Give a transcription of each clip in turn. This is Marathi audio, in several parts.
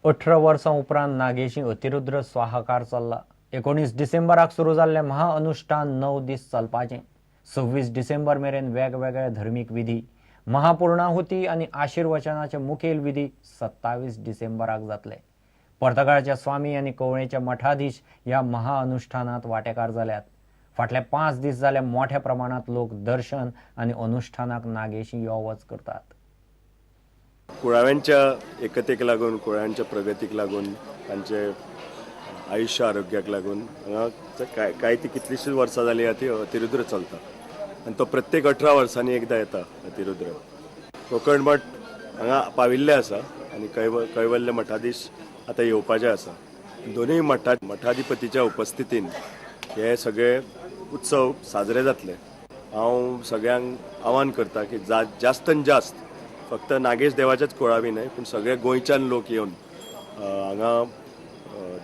18 वर्सां उपरांत नागेशी अतिरुद्र स्वाहाकार चल्ला। 19 डिसेंबराक सुरू जाल्लें महाअनुष्ठान 9 दीस चलपाचें। 26 डिसेंबर मेरेन वेगवेगळे धर्मीक विधी, महापूर्णाहुती आनी आशीर्वचनाचे मुखेल विधी 27 डिसेंबराक जातले। पर्तगाळच्या स्वामी आनी कवळेचे मठाधीश ह्या महाअनुष्ठानांत वांटेकार जाल्यात। फाटले 5 दीस जाले मोठ्या प्रमाणात लोक दर्शन आनी अनुष्ठानाक नागेशी यो वच करतात। कुळाव्यांच्या एकतेक लागून, कुळाव्यांच्या प्रगतीक लागून, तांचे आयुष्य आरोग्याक लागून काय ती कितलीशीच वर्सां जाली अतिरुद्र चलता आनी तो प्रत्येक 18 वर्सांनी एकदां येता अतिरुद्र। कोकण मठ हांगा पाविल्ले आसा आनी कैवल्य मठाधीश आतां येवपाचे आसा। दोनूय मठाधिपतीच्या उपस्थितीन हे सगळे उत्सव साजरे जातले। हांव सगळ्यांक आवाहन करता की जास्तान जास्त फक्त नागेश देवाच्याच कुळावी न्हय पूण सगळे गोंयच्यान लोक येवन हांगा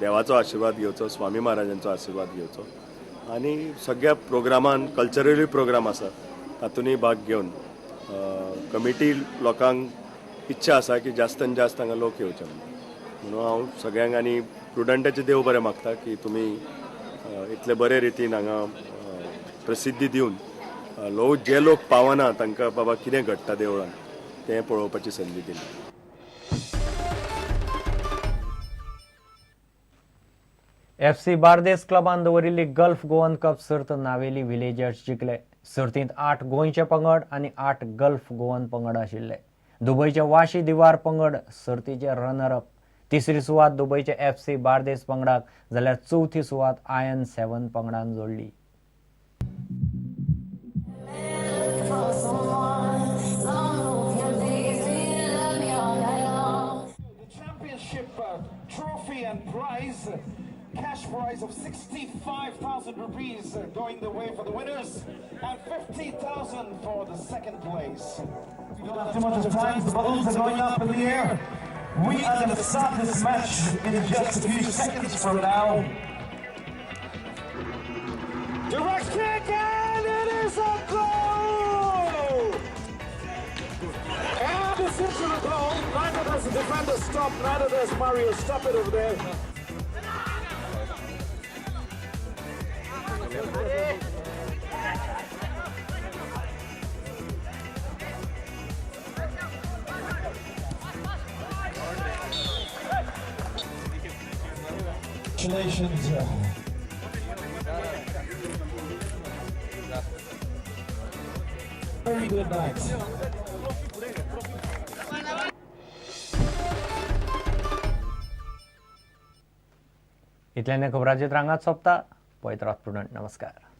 देवाचो आशिर्वाद घेवचो, स्वामी महाराजांचो आशिर्वाद घेवचो आनी सगळ्या प्रोग्रामान कल्चरली प्रोग्राम आसा तातूंतय भाग घेवन कमिटी लोकांक इच्छा आसा की जास्तान जास्त हांगा लोक येवचे म्हणून हांव सगळ्यांक आनी प्रुडंटाचे देव बरें मागता की तुमी इतले बरे रितीन हांगा प्रसिद्धी दिवन जे लोक पावना तांकां बाबा कितें घडटा देवळान तें पळोवपाची संदी दिली। FC बार्देस क्लबान दवरिल्ली गल्फ गोवन कप सर्त नावेली विलेजर्स जिखले। सर्तींत 8 गोंयचे पंगड आनी 8 गल्फ गोवन पंगड आशिल्ले। दुबयचे वाशी दिवार पंगड सर्तीचे रनर अप। तिसरी सुवात दुबयचे FC बार्देस पंगडाक जाल्यार चौथी सुवात आयन 7 पंगडान जोडली। Trophy and prize, cash prize of 65,000 rupees going the way for the winners and 50,000 for the second place. We don't have too much of time, the balloons are going up in the air. We are going to start this match in just a few seconds from now. Direct kick and it is a goal! And this is a goal. Neither does the defender stop, neither does Mario stop it over there. Congratulations. Very good night. इतल्याने खबरांची रांगात सोंपता। पळयत रावत प्रुडंट। नमस्कार।